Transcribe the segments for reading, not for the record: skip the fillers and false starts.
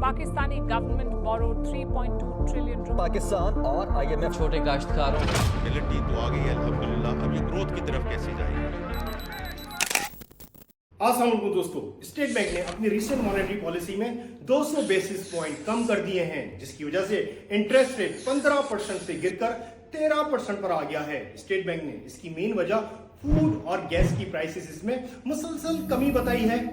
Pakistani government borrowed 3.2 trillion rupees. Pakistan और IMF छोटे काश्तकारों स्टेबिलिटी तो आ गई है अल्हम्दुलिल्लाह। अब ये ग्रोथ की तरफ कैसे जाएगी? अस्सलाम वालेकुम दोस्तों, स्टेट बैंक ने अपनी रिसेंट मॉनेटरी पॉलिसी में 200 बेसिस पॉइंट कम कर दिए हैं, जिसकी वजह से इंटरेस्ट रेट 15% से गिरकर 13% पर आ गया है। स्टेट बैंक ने इसकी मेन वजह फूड और गैस की प्राइसेस इसमें मुसलसल कमी बताई है।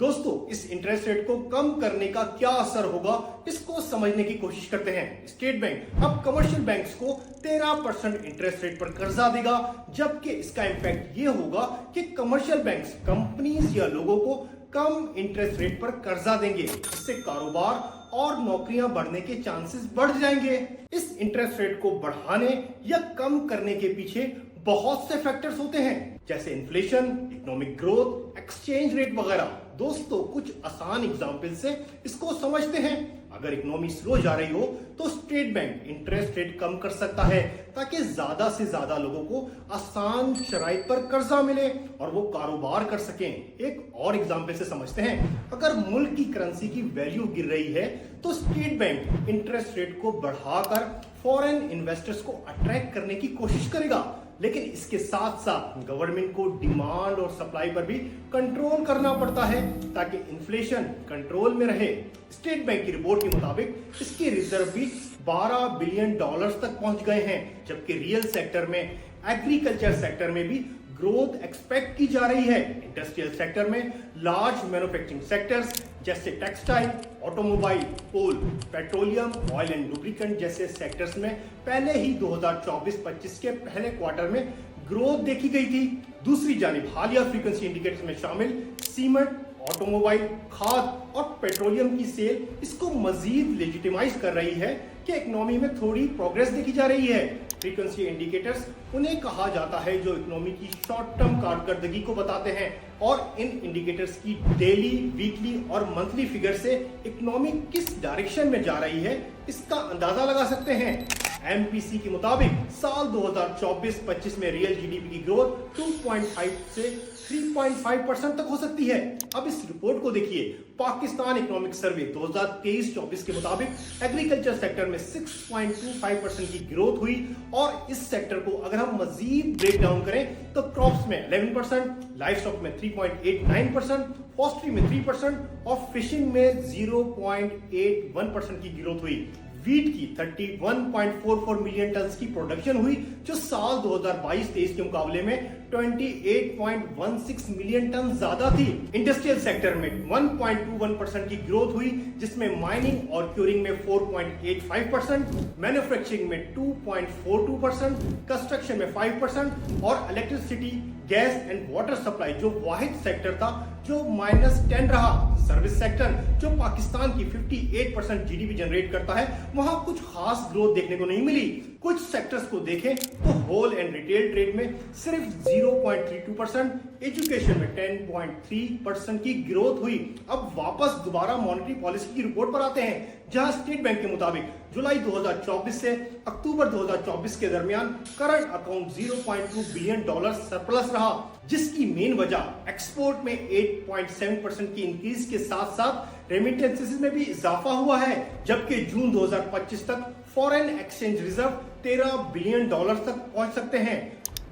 दोस्तों, इस इंटरेस्ट रेट को कम करने का क्या असर होगा, इसको समझने की कोशिश करते हैं। स्टेट बैंक अब कमर्शियल बैंक्स को 13% इंटरेस्ट रेट पर कर्जा देगा, जबकि इसका इंपैक्ट ये होगा कि कमर्शियल बैंक्स कंपनीज या लोगों को कम इंटरेस्ट रेट पर कर्जा देंगे। इससे कारोबार और नौकरियां बढ़ने के चांसेस बढ़ जाएंगे। इस इंटरेस्ट रेट को बढ़ाने या कम करने के पीछे बहुत से फैक्टर्स होते हैं, जैसे inflation, economic growth, exchange rate वगैरह। दोस्तों, कुछ आसान एग्जाम्पल से इसको समझते हैं। अगर इकोनॉमी स्लो जा रही हो तो स्टेट बैंक इंटरेस्ट रेट कम कर सकता है, ताकि ज्यादा से ज्यादा लोगों को आसान शराइत पर कर्जा मिले और वो कारोबार कर सकें। एक और एग्जाम्पल से समझते हैं। अगर मुल्क की करेंसी की वैल्यू गिर रही है तो स्टेट बैंक इंटरेस्ट रेट को बढ़ाकर फॉरेन इन्वेस्टर्स को अट्रैक्ट करने की कोशिश करेगा, लेकिन इसके साथ साथ गवर्नमेंट को डिमांड और सप्लाई पर भी कंट्रोल करना पड़ता है, ताकि इन्फ्लेशन कंट्रोल में रहे। स्टेट बैंक की रिपोर्ट के मुताबिक इसके रिजर्व भी $12 बिलियन तक पहुंच गए हैं, जबकि रियल सेक्टर में, एग्रीकल्चर सेक्टर में भी ग्रोथ एक्सपेक्ट की जा रही है। इंडस्ट्रियल सेक्टर में लार्ज मैन्युफैक्चरिंग सेक्टर्स जैसे textile, automobile, coal, petroleum, oil and lubricant जैसे सेक्टर्स में पहले ही 2024-25 के पहले क्वार्टर में ग्रोथ देखी गई थी। दूसरी जानिब हालिया फ्रीक्वेंसी इंडिकेटर्स में शामिल सीमेंट, ऑटोमोबाइल, खाद और पेट्रोलियम की सेल इसको मजीद लेजिटिमाइज कर रही है कि इकोनॉमी में थोड़ी प्रोग्रेस देखी जा रही है। फ्रीक्वेंसी इंडिकेटर्स उन्हें कहा जाता है जो इकोनॉमी की शॉर्ट टर्म कारकर्दगी को बताते हैं, और इन इंडिकेटर्स की डेली, वीकली और मंथली फिगर से इकोनॉमी किस डायरेक्शन में जा रही है इसका अंदाजा लगा सकते हैं। एमपीसी के मुताबिक साल 2024-25 में रियल जीडीपी की ग्रोथ 2.5 से 3.5% तक हो सकती है। अब इस रिपोर्ट को देखिए। पाकिस्तान इकोनॉमिक सर्वे 2023-24 के मुताबिक एग्रीकल्चर सेक्टर में 6.25% की ग्रोथ हुई, और इस सेक्टर को अगर हम मजीद ब्रेक डाउन करें तो क्रॉप्स में 11%, लाइव स्टॉक में 3.89%, पोल्ट्री में 3% और फिशिंग में 0.81% की ग्रोथ हुई। वीट की 31.44 मिलियन टन की प्रोडक्शन हुई, जो साल 2022-23 के मुकाबले में 28.16 मिलियन टन ज्यादा थी। इंडस्ट्रियल सेक्टर में 1.21% की ग्रोथ हुई, जिसमें माइनिंग और क्यूरिंग में 4.85%, मैन्युफैक्चरिंग में 2.42%, कंस्ट्रक्शन में 5% और electricity, gas and water supply जो वाहिद सेक्टर था जो -10 रहा। सर्विस सेक्टर जो पाकिस्तान की 58% जीडीपी जनरेट करता है, वहां कुछ खास ग्रोथ देखने को नहीं मिली। कुछ सेक्टर्स को देखें तो होल एंड रिटेल ट्रेड में सिर्फ 0.32%, एजुकेशन में 10.3% की ग्रोथ हुई। अब वापस दोबारा मॉनेटरी पॉलिसी की रिपोर्ट पर आते हैं, जहां स्टेट बैंक के मुताबिक जुलाई 2024 से अक्टूबर 2024 के दरमियान करंट अकाउंट $0.2 बिलियन सरप्लस रहा, जिसकी मेन वजह एक्सपोर्ट में 8.7% की इंक्रीज के साथ साथ रेमिटेंसेस में भी इजाफा हुआ है, जबकि जून 2025 तक फॉरेन एक्सचेंज रिजर्व $13 बिलियन तक पहुंच सकते हैं।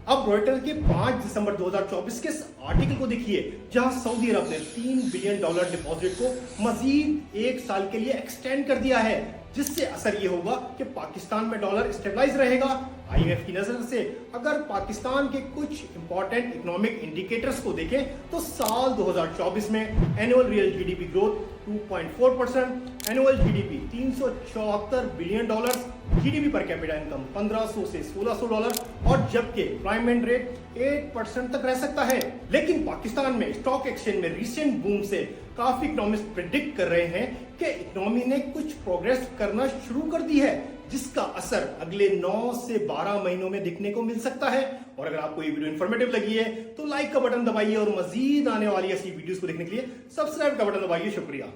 अब रॉयटर्स के 5 दिसंबर 2024 के आर्टिकल को देखिए, जहां सऊदी अरब ने $3 बिलियन डिपॉजिट को मजीद 1 साल के लिए एक्सटेंड कर दिया है, जिससे असर ये होगा कि पाकिस्तान में डॉलर स्टेबलाइज रहेगा। आईएमएफ की नजर से अगर पाकिस्तान के कुछ इंपॉर्टेंट इकोनॉमिक इंडिकेटर्स को देखें तो साल 2024 में annual real GDP growth 2.4%, annual GDP $374 billion, GDP per capita income $1500 से $1600 और जबकि एम्प्लॉयमेंट रेट 8% तक रह सकता है। लेकिन पाकिस्तान में स्टॉक एक्सचेंज में रिसेंट बूम से काफी इकोनॉमिस्ट प्रिडिक्ट कर रहे हैं कि इकोनॉमी ने कुछ प्रोग्रेस करना शुरू कर दी है, जिसका असर अगले 9 से 12 महीनों में दिखने को मिल सकता है। और अगर आपको ये वीडियो इन्फॉर्मेटिव लगी है तो लाइक का बटन दबाइए और मजीद आने वाली ऐसी वीडियोस को देखने के लिए सब्सक्राइब का बटन दबाइए। शुक्रिया।